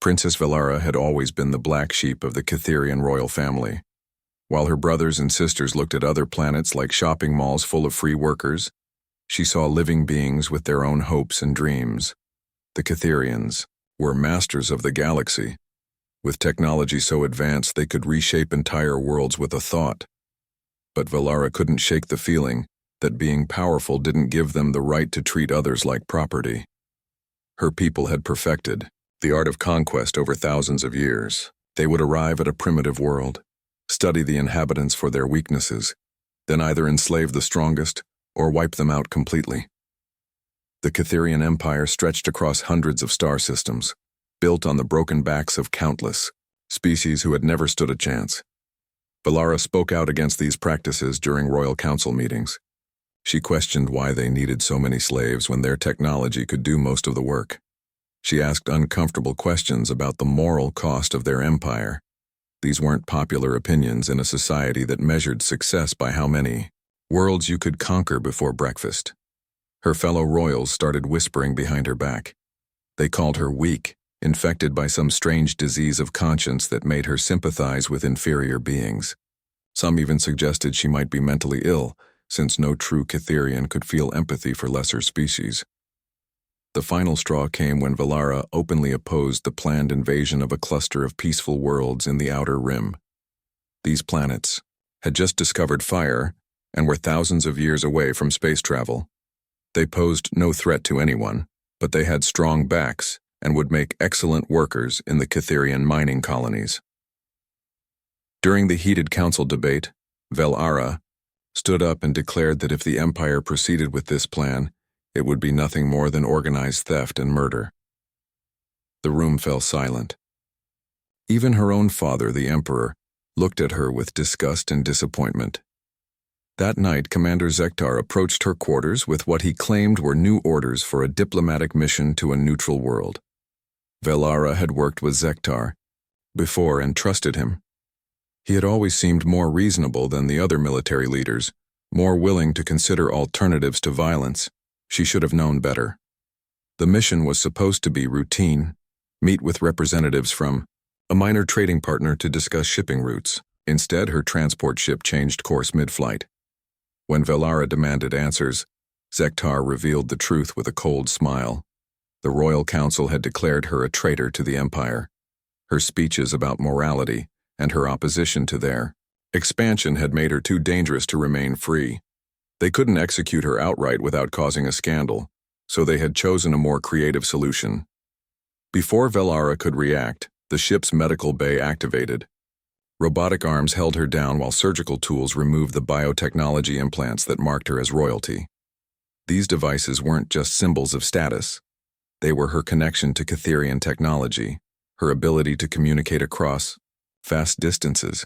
Princess Velara had always been the black sheep of the Catherian royal family. While her brothers and sisters looked at other planets like shopping malls full of free workers, she saw living beings with their own hopes and dreams. The Catherians were masters of the galaxy, with technology so advanced they could reshape entire worlds with a thought. But Velara couldn't shake the feeling that being powerful didn't give them the right to treat others like property. Her people had perfected the art of conquest over thousands of years. They would arrive at a primitive world, study the inhabitants for their weaknesses, then either enslave the strongest or wipe them out completely. The Catherian Empire stretched across hundreds of star systems, built on the broken backs of countless species who had never stood a chance. Velara spoke out against these practices during Royal Council meetings. She questioned why they needed so many slaves when their technology could do most of the work. She asked uncomfortable questions about the moral cost of their empire. These weren't popular opinions in a society that measured success by how many worlds you could conquer before breakfast. Her fellow royals started whispering behind her back. They called her weak, infected by some strange disease of conscience that made her sympathize with inferior beings. Some even suggested she might be mentally ill, since no true Catherian could feel empathy for lesser species. The final straw came when Velara openly opposed the planned invasion of a cluster of peaceful worlds in the Outer Rim. These planets had just discovered fire and were thousands of years away from space travel. They posed no threat to anyone, but they had strong backs and would make excellent workers in the Catherian mining colonies. During the heated council debate, Velara stood up and declared that if the Empire proceeded with this plan, it would be nothing more than organized theft and murder. The room fell silent. Even her own father, the Emperor, looked at her with disgust and disappointment. That night, Commander Zektar approached her quarters with what he claimed were new orders for a diplomatic mission to a neutral world. Velara had worked with Zektar before and trusted him. He had always seemed more reasonable than the other military leaders, more willing to consider alternatives to violence. She should have known better. The mission was supposed to be routine, meet with representatives from a minor trading partner to discuss shipping routes. Instead, her transport ship changed course mid-flight. When Velara demanded answers, Zektar revealed the truth with a cold smile. The Royal Council had declared her a traitor to the Empire. Her speeches about morality and her opposition to their expansion had made her too dangerous to remain free. They couldn't execute her outright without causing a scandal, so they had chosen a more creative solution. Before Velara could react, the ship's medical bay activated. Robotic arms held her down while surgical tools removed the biotechnology implants that marked her as royalty. These devices weren't just symbols of status. They were her connection to Catherian technology, her ability to communicate across vast distances,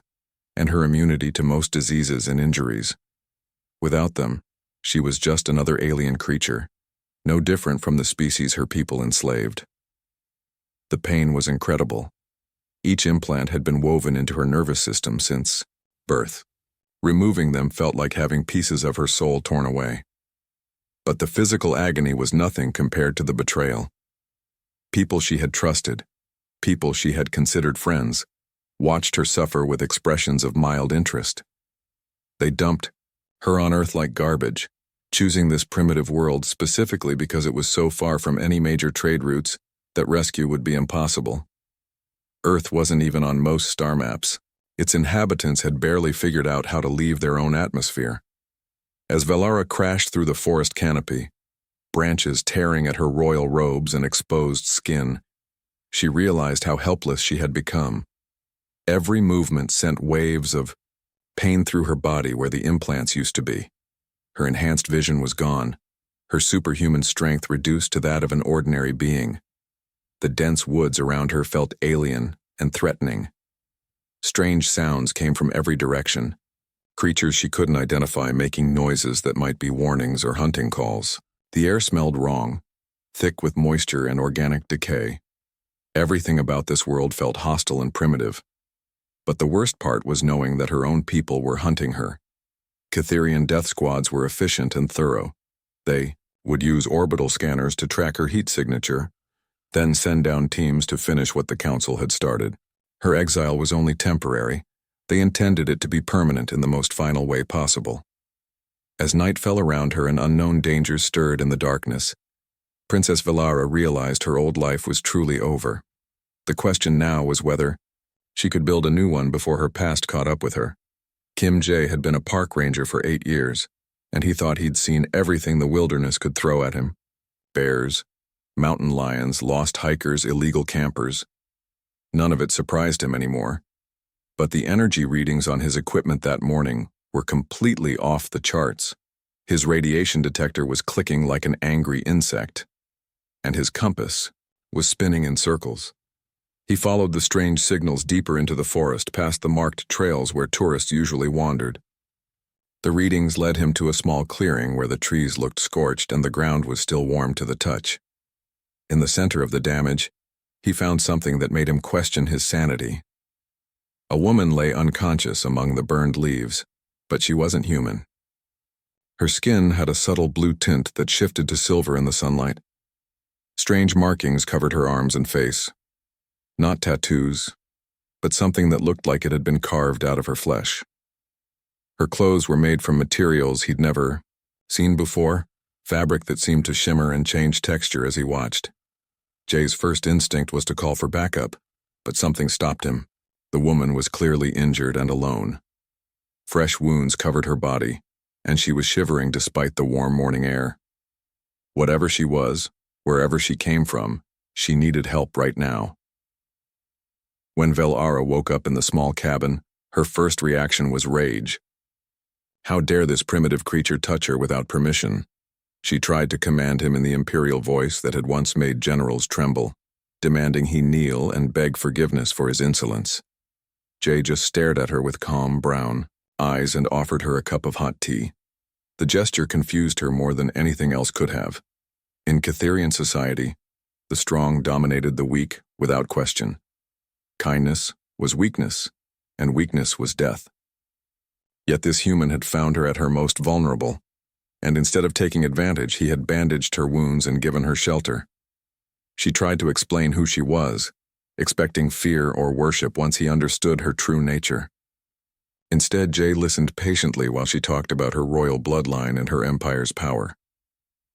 and her immunity to most diseases and injuries. Without them, she was just another alien creature, no different from the species her people enslaved. The pain was incredible. Each implant had been woven into her nervous system since birth. Removing them felt like having pieces of her soul torn away. But the physical agony was nothing compared to the betrayal. People she had trusted, people she had considered friends, watched her suffer with expressions of mild interest. They dumped her on Earth like garbage, choosing this primitive world specifically because it was so far from any major trade routes that rescue would be impossible. Earth wasn't even on most star maps. Its inhabitants had barely figured out how to leave their own atmosphere. As Velara crashed through the forest canopy, branches tearing at her royal robes and exposed skin, she realized how helpless she had become. Every movement sent waves of pain through her body where the implants used to be. Her enhanced vision was gone, her superhuman strength reduced to that of an ordinary being. The dense woods around her felt alien and threatening. Strange sounds came from every direction, creatures she couldn't identify making noises that might be warnings or hunting calls. The air smelled wrong, thick with moisture and organic decay. Everything about this world felt hostile and primitive. But the worst part was knowing that her own people were hunting her. Catherian death squads were efficient and thorough. They would use orbital scanners to track her heat signature, then send down teams to finish what the council had started. Her exile was only temporary. They intended it to be permanent in the most final way possible. As night fell around her and unknown dangers stirred in the darkness, Princess Velara realized her old life was truly over. The question now was whether she could build a new one before her past caught up with her. Kim Jae had been a park ranger for 8 years, and he thought he'd seen everything the wilderness could throw at him. Bears, mountain lions, lost hikers, illegal campers. None of it surprised him anymore. But the energy readings on his equipment that morning were completely off the charts. His radiation detector was clicking like an angry insect, and his compass was spinning in circles. He followed the strange signals deeper into the forest, past the marked trails where tourists usually wandered. The readings led him to a small clearing where the trees looked scorched and the ground was still warm to the touch. In the center of the damage, he found something that made him question his sanity. A woman lay unconscious among the burned leaves, but she wasn't human. Her skin had a subtle blue tint that shifted to silver in the sunlight. Strange markings covered her arms and face. Not tattoos, but something that looked like it had been carved out of her flesh. Her clothes were made from materials he'd never seen before, fabric that seemed to shimmer and change texture as he watched. Jay's first instinct was to call for backup, but something stopped him. The woman was clearly injured and alone. Fresh wounds covered her body, and she was shivering despite the warm morning air. Whatever she was, wherever she came from, she needed help right now. When Velara woke up in the small cabin, her first reaction was rage. How dare this primitive creature touch her without permission? She tried to command him in the imperial voice that had once made generals tremble, demanding he kneel and beg forgiveness for his insolence. Jay just stared at her with calm brown eyes and offered her a cup of hot tea. The gesture confused her more than anything else could have. In Catherian society, the strong dominated the weak without question. Kindness was weakness, and weakness was death. Yet this human had found her at her most vulnerable, and instead of taking advantage, he had bandaged her wounds and given her shelter. She tried to explain who she was, expecting fear or worship once he understood her true nature. Instead, Jay listened patiently while she talked about her royal bloodline and her empire's power.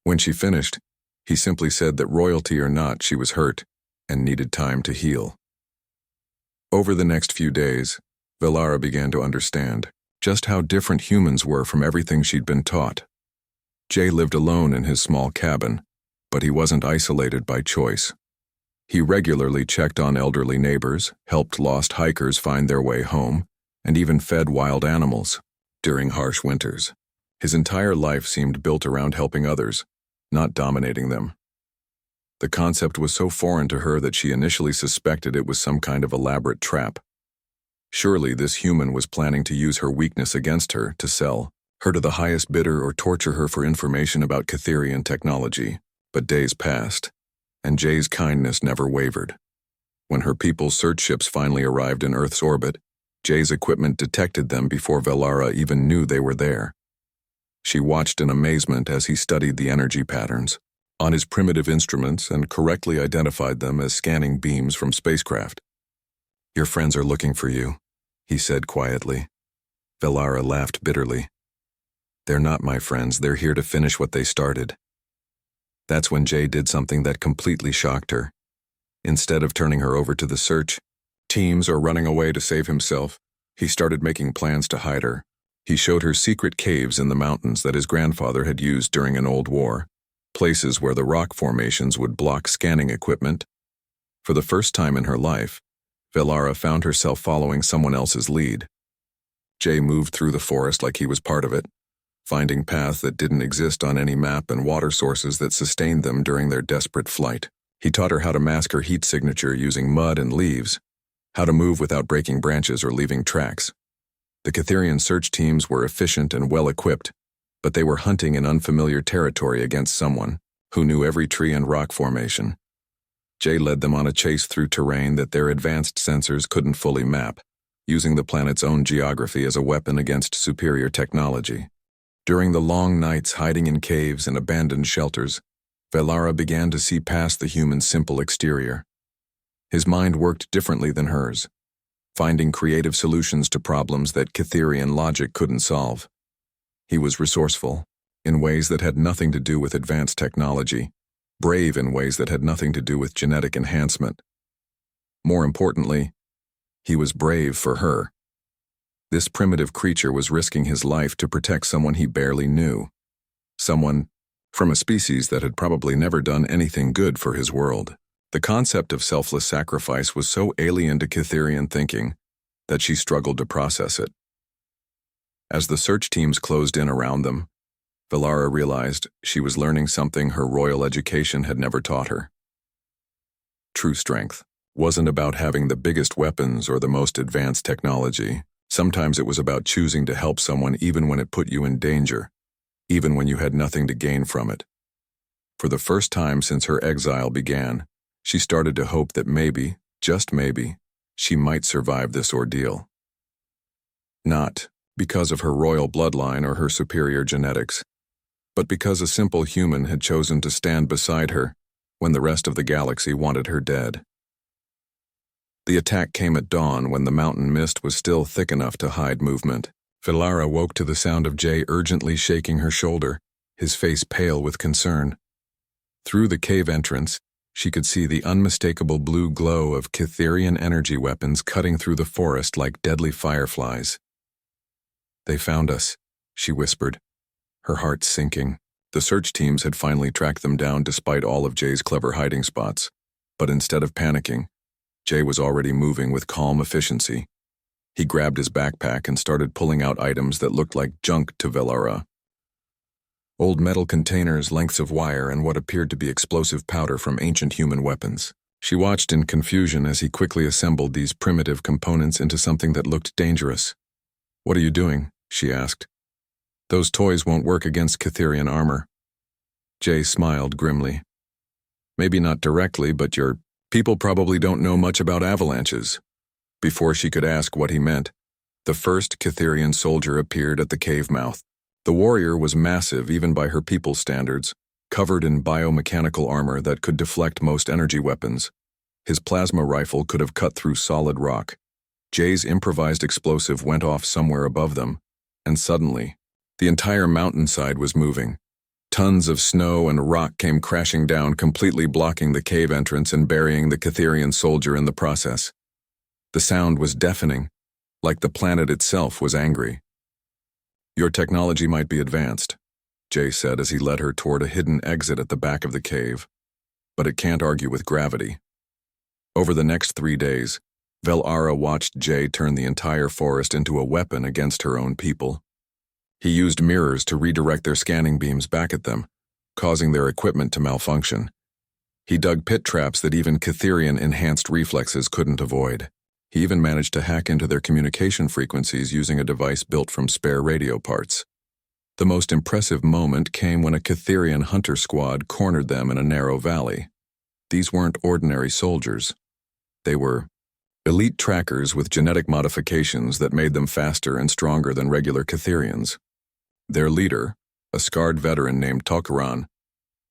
When she finished, he simply said that royalty or not, she was hurt and needed time to heal. Over the next few days, Velara began to understand just how different humans were from everything she'd been taught. Jay lived alone in his small cabin, but he wasn't isolated by choice. He regularly checked on elderly neighbors, helped lost hikers find their way home, and even fed wild animals during harsh winters. His entire life seemed built around helping others, not dominating them. The concept was so foreign to her that she initially suspected it was some kind of elaborate trap. Surely this human was planning to use her weakness against her to sell her to the highest bidder or torture her for information about Catherian technology. But days passed, and Jay's kindness never wavered. When her people's search ships finally arrived in Earth's orbit, Jay's equipment detected them before Velara even knew they were there. She watched in amazement as he studied the energy patterns on his primitive instruments and correctly identified them as scanning beams from spacecraft. "Your friends are looking for you," he said quietly. Velara laughed bitterly. "They're not my friends, they're here to finish what they started." That's when Jay did something that completely shocked her. Instead of turning her over to the search teams or running away to save himself, he started making plans to hide her. He showed her secret caves in the mountains that his grandfather had used during an old war, places where the rock formations would block scanning equipment. For the first time in her life, Velara found herself following someone else's lead. Jay moved through the forest like he was part of it, finding paths that didn't exist on any map and water sources that sustained them during their desperate flight. He taught her how to mask her heat signature using mud and leaves, how to move without breaking branches or leaving tracks. The Catherian search teams were efficient and well-equipped, but they were hunting in unfamiliar territory against someone who knew every tree and rock formation. Jay led them on a chase through terrain that their advanced sensors couldn't fully map, using the planet's own geography as a weapon against superior technology. During the long nights hiding in caves and abandoned shelters, Velara began to see past the human's simple exterior. His mind worked differently than hers, finding creative solutions to problems that Cytherian logic couldn't solve. He was resourceful, in ways that had nothing to do with advanced technology, brave in ways that had nothing to do with genetic enhancement. More importantly, he was brave for her. This primitive creature was risking his life to protect someone he barely knew. Someone from a species that had probably never done anything good for his world. The concept of selfless sacrifice was so alien to Cytherian thinking that she struggled to process it. As the search teams closed in around them, Velara realized she was learning something her royal education had never taught her. True strength wasn't about having the biggest weapons or the most advanced technology. Sometimes it was about choosing to help someone even when it put you in danger, even when you had nothing to gain from it. For the first time since her exile began, she started to hope that maybe, just maybe, she might survive this ordeal. Not because of her royal bloodline or her superior genetics, but because a simple human had chosen to stand beside her when the rest of the galaxy wanted her dead. The attack came at dawn when the mountain mist was still thick enough to hide movement. Velara woke to the sound of Jay urgently shaking her shoulder, his face pale with concern. Through the cave entrance, she could see the unmistakable blue glow of Cytherian energy weapons cutting through the forest like deadly fireflies. "They found us," she whispered, her heart sinking. The search teams had finally tracked them down despite all of Jay's clever hiding spots, but instead of panicking, Jay was already moving with calm efficiency. He grabbed his backpack and started pulling out items that looked like junk to Velara. Old metal containers, lengths of wire, and what appeared to be explosive powder from ancient human weapons. She watched in confusion as he quickly assembled these primitive components into something that looked dangerous. "What are you doing?" she asked. "Those toys won't work against Cytherian armor." Jay smiled grimly. "Maybe not directly, but your people probably don't know much about avalanches." Before she could ask what he meant, the first Cytherian soldier appeared at the cave mouth. The warrior was massive even by her people's standards, covered in biomechanical armor that could deflect most energy weapons. His plasma rifle could have cut through solid rock. Jay's improvised explosive went off somewhere above them, and suddenly, the entire mountainside was moving. Tons of snow and rock came crashing down, completely blocking the cave entrance and burying the Cytherian soldier in the process. The sound was deafening, like the planet itself was angry. "Your technology might be advanced," Jay said as he led her toward a hidden exit at the back of the cave, "but it can't argue with gravity." Over the next 3 days, Velara watched Jay turn the entire forest into a weapon against her own people. He used mirrors to redirect their scanning beams back at them, causing their equipment to malfunction. He dug pit traps that even Cytherian-enhanced reflexes couldn't avoid. He even managed to hack into their communication frequencies using a device built from spare radio parts. The most impressive moment came when a Cytherian hunter squad cornered them in a narrow valley. These weren't ordinary soldiers. They were elite trackers with genetic modifications that made them faster and stronger than regular Cytherians. Their leader, a scarred veteran named Tok'ran,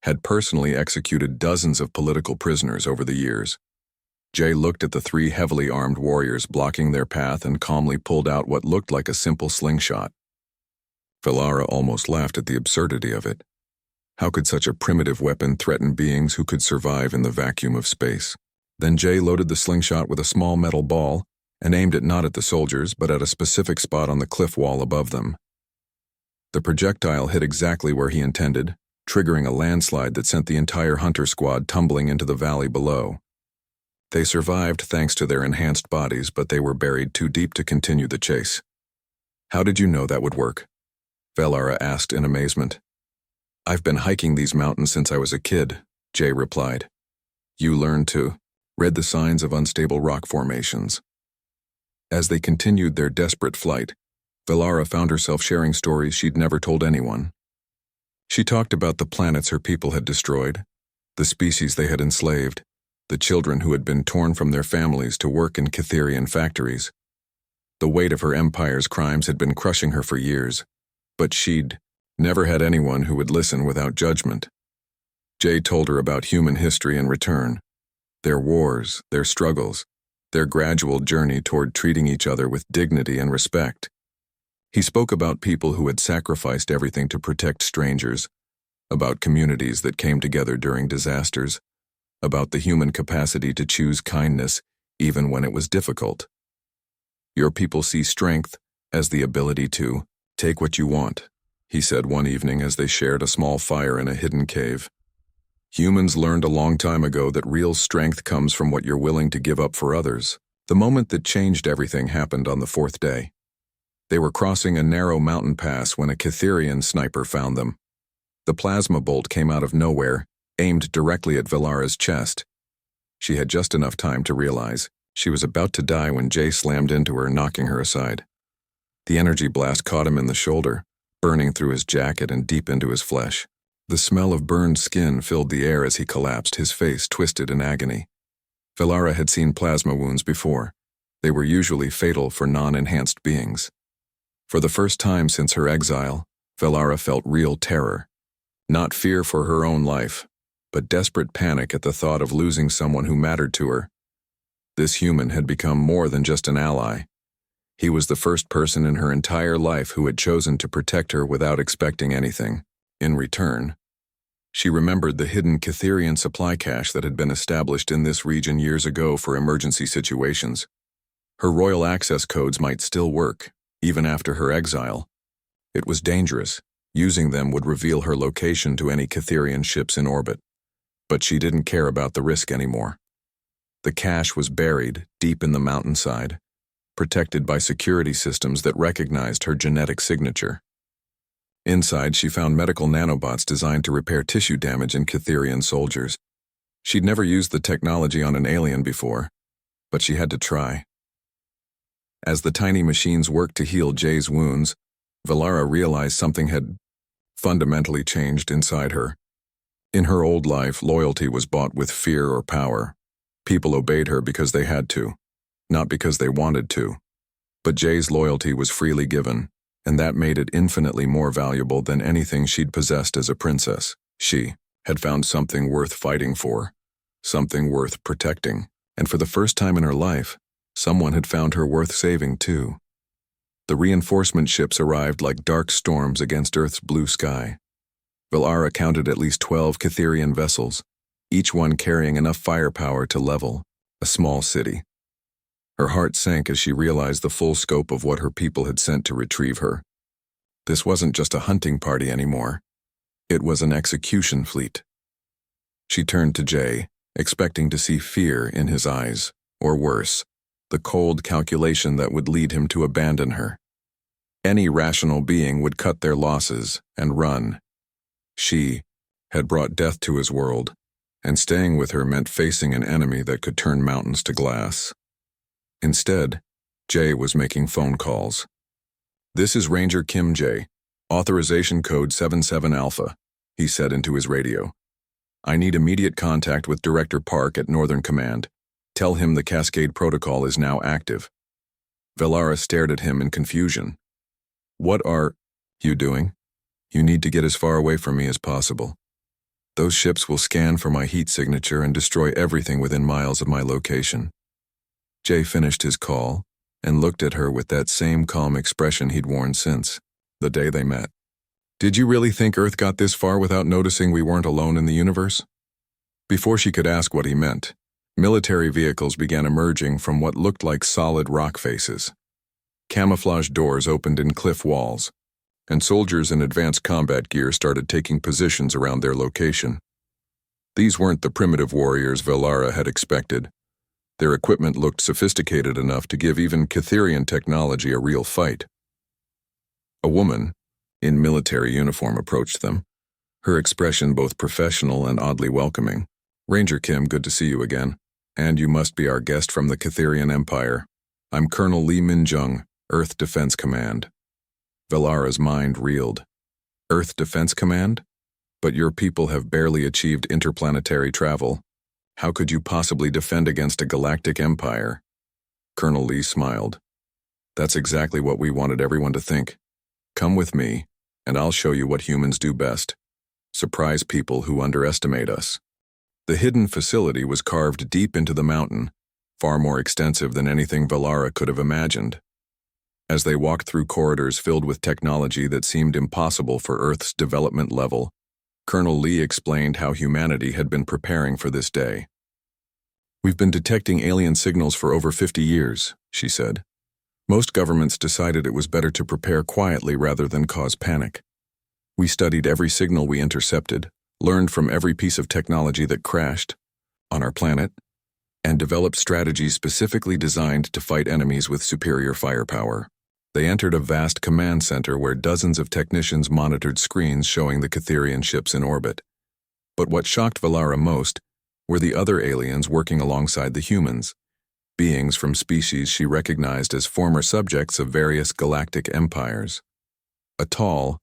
had personally executed dozens of political prisoners over the years. Jay looked at the 3 heavily armed warriors blocking their path and calmly pulled out what looked like a simple slingshot. Velara almost laughed at the absurdity of it. How could such a primitive weapon threaten beings who could survive in the vacuum of space? Then Jay loaded the slingshot with a small metal ball and aimed it not at the soldiers but at a specific spot on the cliff wall above them. The projectile hit exactly where he intended, triggering a landslide that sent the entire hunter squad tumbling into the valley below. They survived thanks to their enhanced bodies, but they were buried too deep to continue the chase. "How did you know that would work?" Velara asked in amazement. "I've been hiking these mountains since I was a kid," Jay replied. "You learned to read the signs of unstable rock formations." As they continued their desperate flight, Velara found herself sharing stories she'd never told anyone. She talked about the planets her people had destroyed, the species they had enslaved, the children who had been torn from their families to work in Cytherian factories. The weight of her empire's crimes had been crushing her for years, but she'd never had anyone who would listen without judgment. Jay told her about human history in return, their wars, their struggles, their gradual journey toward treating each other with dignity and respect. He spoke about people who had sacrificed everything to protect strangers, about communities that came together during disasters, about the human capacity to choose kindness even when it was difficult. Your people see strength as the ability to take what you want, he said one evening as they shared a small fire in a hidden cave. Humans learned a long time ago that real strength comes from what you're willing to give up for others. The moment that changed everything happened on the fourth day. They were crossing a narrow mountain pass when a Kitherian sniper found them. The plasma bolt came out of nowhere, aimed directly at Velara's chest. She had just enough time to realize she was about to die when Jay slammed into her, knocking her aside. The energy blast caught him in the shoulder, burning through his jacket and deep into his flesh. The smell of burned skin filled the air as he collapsed, his face twisted in agony. Velara had seen plasma wounds before. They were usually fatal for non-enhanced beings. For the first time since her exile, Velara felt real terror. Not fear for her own life, but desperate panic at the thought of losing someone who mattered to her. This human had become more than just an ally. He was the first person in her entire life who had chosen to protect her without expecting anything in return. She remembered the hidden Kitherian supply cache that had been established in this region years ago for emergency situations. Her royal access codes might still work, even after her exile. It was dangerous. Using them would reveal her location to any Kitherian ships in orbit. But she didn't care about the risk anymore. The cache was buried deep in the mountainside, protected by security systems that recognized her genetic signature. Inside, she found medical nanobots designed to repair tissue damage in Kitherian soldiers. She'd never used the technology on an alien before, but she had to try. As the tiny machines worked to heal Jay's wounds, Velara realized something had fundamentally changed inside her. In her old life, loyalty was bought with fear or power. People obeyed her because they had to, not because they wanted to. But Jay's loyalty was freely given, and that made it infinitely more valuable than anything she'd possessed as a princess. She had found something worth fighting for, something worth protecting, and for the first time in her life, someone had found her worth saving too. The reinforcement ships arrived like dark storms against Earth's blue sky. Velara counted at least 12 Kitherian vessels, each one carrying enough firepower to level a small city. Her heart sank as she realized the full scope of what her people had sent to retrieve her. This wasn't just a hunting party anymore. It was an execution fleet. She turned to Jay, expecting to see fear in his eyes, or worse, the cold calculation that would lead him to abandon her. Any rational being would cut their losses and run. She had brought death to his world, and staying with her meant facing an enemy that could turn mountains to glass. Instead, Jay was making phone calls. "This is Ranger Kim Jay, authorization code 77 Alpha, he said into his radio. "I need immediate contact with Director Park at Northern Command. Tell him the Cascade Protocol is now active." Velara stared at him in confusion. "What are you doing? You need to get as far away from me as possible. Those ships will scan for my heat signature and destroy everything within miles of my location." Jay finished his call and looked at her with that same calm expression he'd worn since the day they met. "Did you really think Earth got this far without noticing we weren't alone in the universe?" Before she could ask what he meant, military vehicles began emerging from what looked like solid rock faces. Camouflage doors opened in cliff walls, and soldiers in advanced combat gear started taking positions around their location. These weren't the primitive warriors Velara had expected. Their equipment looked sophisticated enough to give even Kitherian technology a real fight. A woman, in military uniform, approached them, her expression both professional and oddly welcoming. "Ranger Kim, good to see you again. And you must be our guest from the Kitherian Empire. I'm Colonel Lee Min-jung, Earth Defense Command." Velara's mind reeled. "Earth Defense Command? But your people have barely achieved interplanetary travel. How could you possibly defend against a galactic empire?" Colonel Lee smiled. "That's exactly what we wanted everyone to think. Come with me, and I'll show you what humans do best. surprise people who underestimate us. The hidden facility was carved deep into the mountain, far more extensive than anything Velara could have imagined. As they walked through corridors filled with technology that seemed impossible for Earth's development level, Colonel Lee explained how humanity had been preparing for this day. "We've been detecting alien signals for over 50 years, she said. Most governments decided it was better to prepare quietly rather than cause panic. We studied every signal we intercepted, learned from every piece of technology that crashed on our planet, and developed strategies specifically designed to fight enemies with superior firepower." They entered a vast command center where dozens of technicians monitored screens showing the Catherian ships in orbit. But what shocked Velara most were the other aliens working alongside the humans, beings from species she recognized as former subjects of various galactic empires. A tall,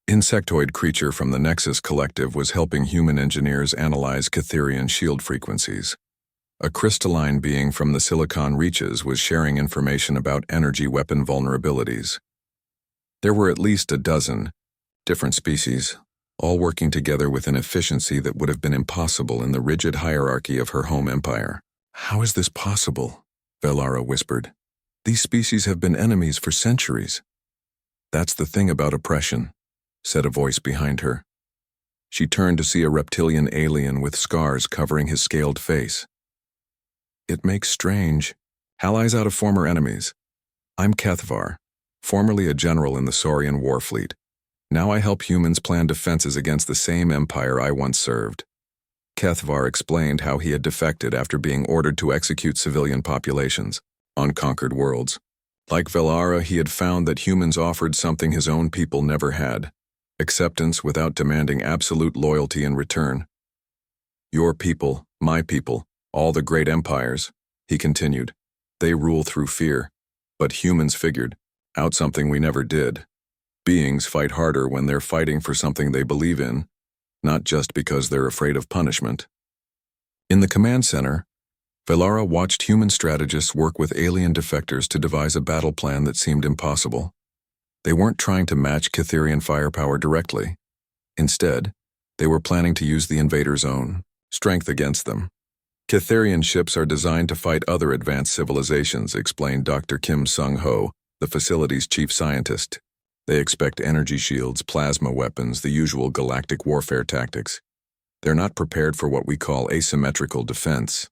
insectoid creature from the Nexus Collective was helping human engineers analyze Catherian shield frequencies. A crystalline being from the Silicon Reaches was sharing information about energy weapon vulnerabilities. There were at least a dozen different species, all working together with an efficiency that would have been impossible in the rigid hierarchy of her home empire. "How is this possible?" Velara whispered. "These species have been enemies for centuries." "That's the thing about oppression," said a voice behind her. She turned to see a reptilian alien with scars covering his scaled face. "It makes strange allies out of former enemies. I'm Kethvar, formerly a general in the Saurian war fleet. Now I help humans plan defenses against the same empire I once served." Kethvar explained how he had defected after being ordered to execute civilian populations on conquered worlds. Like Velara, he had found that humans offered something his own people never had: acceptance without demanding absolute loyalty in return. "Your people, my people, all the great empires," he continued, "they rule through fear. But humans figured out something we never did. Beings fight harder when they're fighting for something they believe in, not just because they're afraid of punishment." In the command center, Velara watched human strategists work with alien defectors to devise a battle plan that seemed impossible. They weren't trying to match Catherian firepower directly. Instead, they were planning to use the invaders' own strength against them. "Catherian ships are designed to fight other advanced civilizations," explained Dr. Kim Sung-ho, the facility's chief scientist. "They expect energy shields, plasma weapons, the usual galactic warfare tactics. They're not prepared for what we call asymmetrical defense."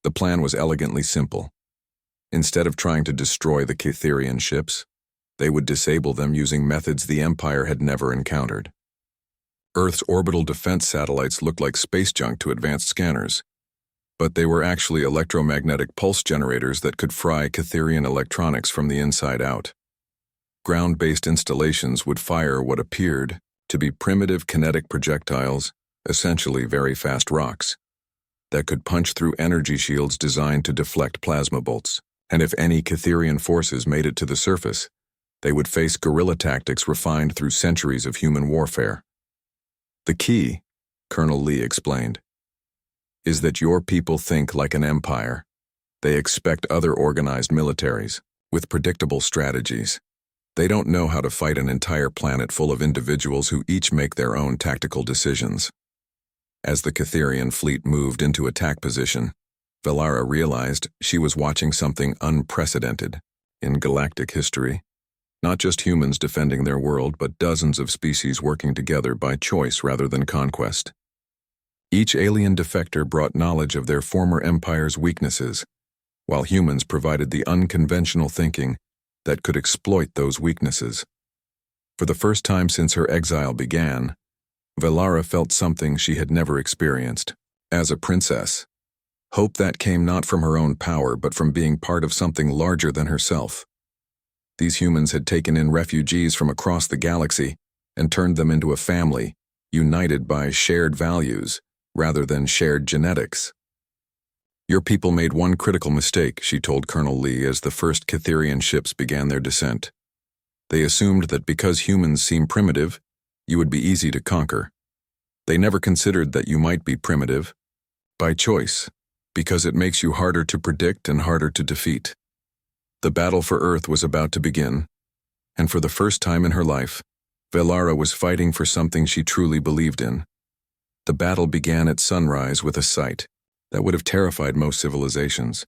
The plan was elegantly simple. Instead of trying to destroy the Catherian ships, they would disable them using methods the Empire had never encountered. Earth's orbital defense satellites looked like space junk to advanced scanners, but they were actually electromagnetic pulse generators that could fry Catherian electronics from the inside out. Ground-based installations would fire what appeared to be primitive kinetic projectiles, essentially very fast rocks, that could punch through energy shields designed to deflect plasma bolts. And if any Catherian forces made it to the surface, they would face guerrilla tactics refined through centuries of human warfare. "The key," Colonel Lee explained, "is that your people think like an empire. They expect other organized militaries, with predictable strategies. They don't know how to fight an entire planet full of individuals who each make their own tactical decisions." As the Catherian fleet moved into attack position, Velara realized she was watching something unprecedented in galactic history. Not just humans defending their world, but dozens of species working together by choice rather than conquest. Each alien defector brought knowledge of their former empire's weaknesses, while humans provided the unconventional thinking that could exploit those weaknesses. For the first time since her exile began, Velara felt something she had never experienced. As a princess, hope that came not from her own power but from being part of something larger than herself. These humans had taken in refugees from across the galaxy and turned them into a family, united by shared values rather than shared genetics. "Your people made one critical mistake," she told Colonel Lee as the first Catherian ships began their descent. "They assumed that because humans seem primitive, you would be easy to conquer. They never considered that you might be primitive by choice, because it makes you harder to predict and harder to defeat." The battle for Earth was about to begin, and for the first time in her life, Velara was fighting for something she truly believed in. The battle began at sunrise with a sight that would have terrified most civilizations.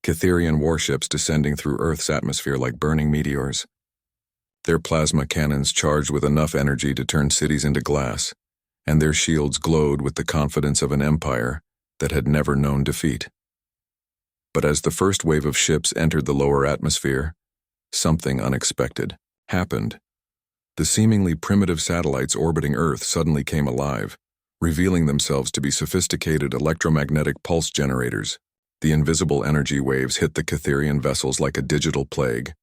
Cytherian warships descending through Earth's atmosphere like burning meteors. Their plasma cannons charged with enough energy to turn cities into glass, and their shields glowed with the confidence of an empire that had never known defeat. But as the first wave of ships entered the lower atmosphere, something unexpected happened. The seemingly primitive satellites orbiting Earth suddenly came alive, revealing themselves to be sophisticated electromagnetic pulse generators. The invisible energy waves hit the Cytherian vessels like a digital plague,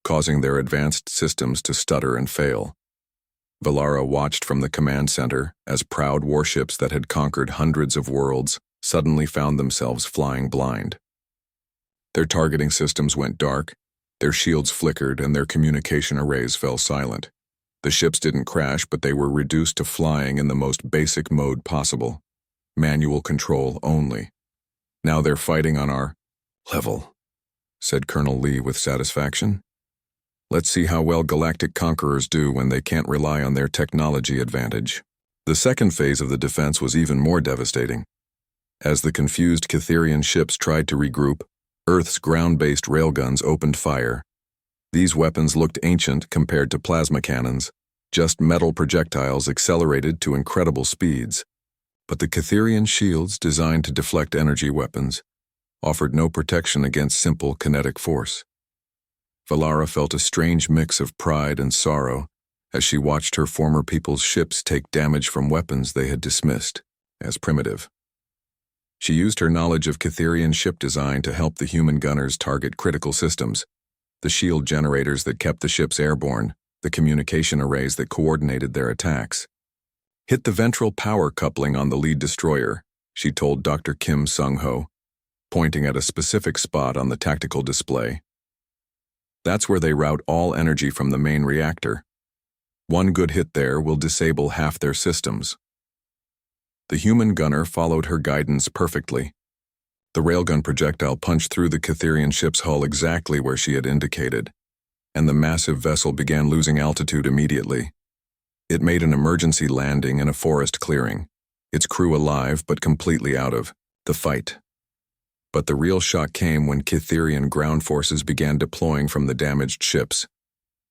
causing their advanced systems to stutter and fail. Velara watched from the command center as proud warships that had conquered hundreds of worlds suddenly found themselves flying blind. Their targeting systems went dark, their shields flickered, and their communication arrays fell silent. The ships didn't crash, but they were reduced to flying in the most basic mode possible. Manual control only. "Now they're fighting on our level," said Colonel Lee with satisfaction. "Let's see how well galactic conquerors do when they can't rely on their technology advantage." The second phase of the defense was even more devastating. As the confused Cytherian ships tried to regroup, Earth's ground-based railguns opened fire. These weapons looked ancient compared to plasma cannons, just metal projectiles accelerated to incredible speeds. But the Cytherian shields, designed to deflect energy weapons, offered no protection against simple kinetic force. Velara felt a strange mix of pride and sorrow as she watched her former people's ships take damage from weapons they had dismissed as primitive. She used her knowledge of Cytherian ship design to help the human gunners target critical systems, the shield generators that kept the ships airborne, the communication arrays that coordinated their attacks. "Hit the ventral power coupling on the lead destroyer," she told Dr. Kim Sung-ho, pointing at a specific spot on the tactical display. "That's where they route all energy from the main reactor. One good hit there will disable half their systems." The human gunner followed her guidance perfectly. The railgun projectile punched through the Cytherian ship's hull exactly where she had indicated, and the massive vessel began losing altitude immediately. It made an emergency landing in a forest clearing, its crew alive but completely out of the fight. But the real shock came when Cytherian ground forces began deploying from the damaged ships.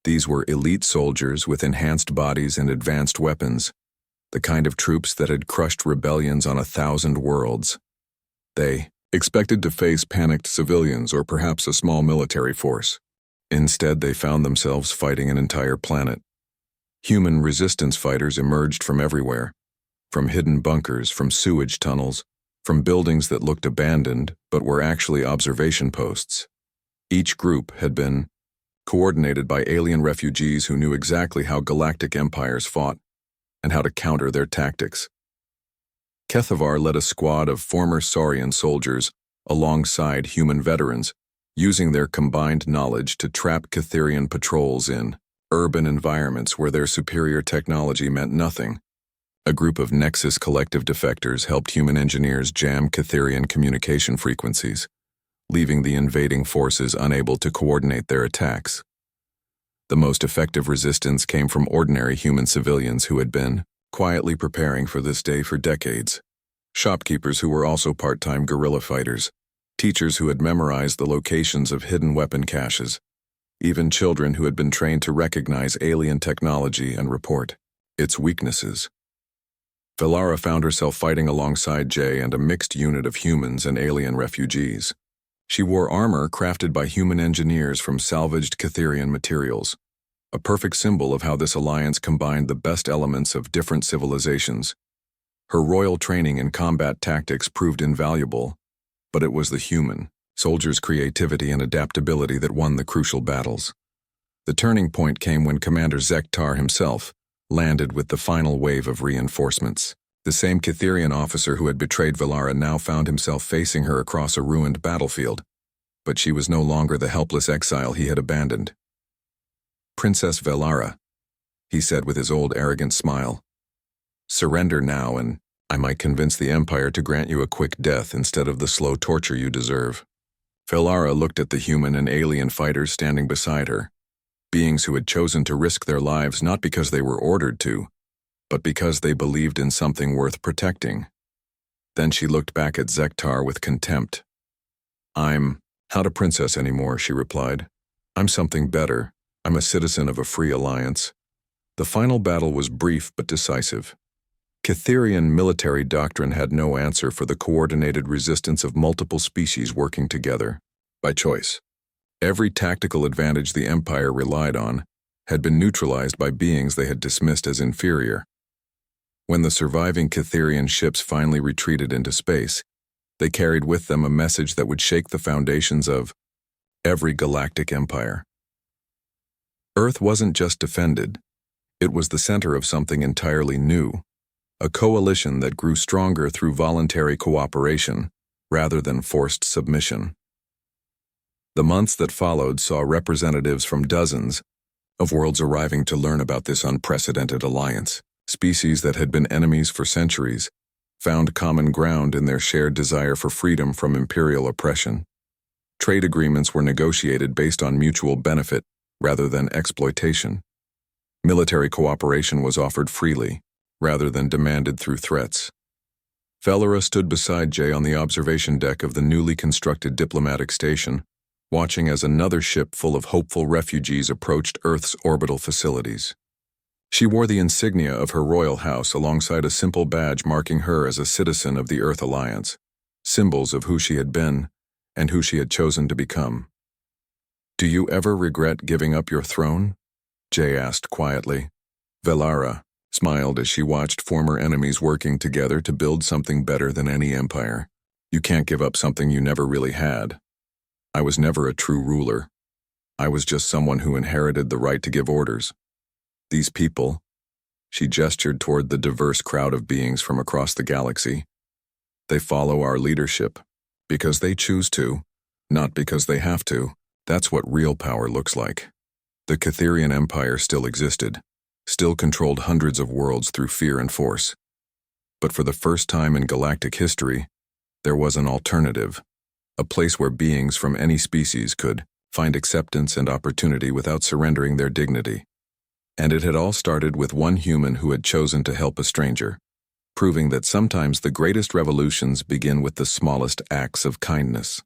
These were elite soldiers with enhanced bodies and advanced weapons, the kind of troops that had crushed rebellions on 1,000 worlds. They expected to face panicked civilians or perhaps a small military force. Instead, they found themselves fighting an entire planet. Human resistance fighters emerged from everywhere, from hidden bunkers, from sewage tunnels, from buildings that looked abandoned but were actually observation posts. Each group had been coordinated by alien refugees who knew exactly how galactic empires fought and how to counter their tactics. Kethavar led a squad of former Saurian soldiers alongside human veterans, using their combined knowledge to trap Cytherian patrols in urban environments where their superior technology meant nothing. A group of Nexus collective defectors helped human engineers jam Cytherian communication frequencies, leaving the invading forces unable to coordinate their attacks. The most effective resistance came from ordinary human civilians who had been quietly preparing for this day for decades. Shopkeepers who were also part-time guerrilla fighters, teachers who had memorized the locations of hidden weapon caches, even children who had been trained to recognize alien technology and report its weaknesses. Velara found herself fighting alongside Jay and a mixed unit of humans and alien refugees. She wore armor crafted by human engineers from salvaged Cytherian materials, a perfect symbol of how this alliance combined the best elements of different civilizations. Her royal training in combat tactics proved invaluable, but it was the human soldiers' creativity and adaptability that won the crucial battles. The turning point came when Commander Zektar himself landed with the final wave of reinforcements. The same Cytherian officer who had betrayed Velara now found himself facing her across a ruined battlefield, but she was no longer the helpless exile he had abandoned. "Princess Velara," he said with his old arrogant smile. "Surrender now and I might convince the Empire to grant you a quick death instead of the slow torture you deserve." Velara looked at the human and alien fighters standing beside her. beings who had chosen to risk their lives not because they were ordered to, but because they believed in something worth protecting. Then she looked back at Zektar with contempt. "I'm not a princess anymore," she replied. "I'm something better. I'm a citizen of a free alliance." The final battle was brief but decisive. Cytherian military doctrine had no answer for the coordinated resistance of multiple species working together, by choice. Every tactical advantage the Empire relied on had been neutralized by beings they had dismissed as inferior. When the surviving Cytherian ships finally retreated into space, they carried with them a message that would shake the foundations of every galactic empire. Earth wasn't just defended, it was the center of something entirely new, a coalition that grew stronger through voluntary cooperation rather than forced submission. The months that followed saw representatives from dozens of worlds arriving to learn about this unprecedented alliance. Species that had been enemies for centuries found common ground in their shared desire for freedom from imperial oppression. Trade agreements were negotiated based on mutual benefit rather than exploitation. Military cooperation was offered freely, rather than demanded through threats. Felera stood beside Jay on the observation deck of the newly constructed diplomatic station, watching as another ship full of hopeful refugees approached Earth's orbital facilities. She wore the insignia of her royal house alongside a simple badge marking her as a citizen of the Earth Alliance, symbols of who she had been and who she had chosen to become. "Do you ever regret giving up your throne?" Jay asked quietly. Velara smiled as she watched former enemies working together to build something better than any empire. "You can't give up something you never really had. I was never a true ruler. I was just someone who inherited the right to give orders. These people," she gestured toward the diverse crowd of beings from across the galaxy, "they follow our leadership because they choose to, not because they have to. That's what real power looks like." The Cytherian Empire still existed, still controlled hundreds of worlds through fear and force. But for the first time in galactic history, there was an alternative, a place where beings from any species could find acceptance and opportunity without surrendering their dignity. And it had all started with one human who had chosen to help a stranger, proving that sometimes the greatest revolutions begin with the smallest acts of kindness.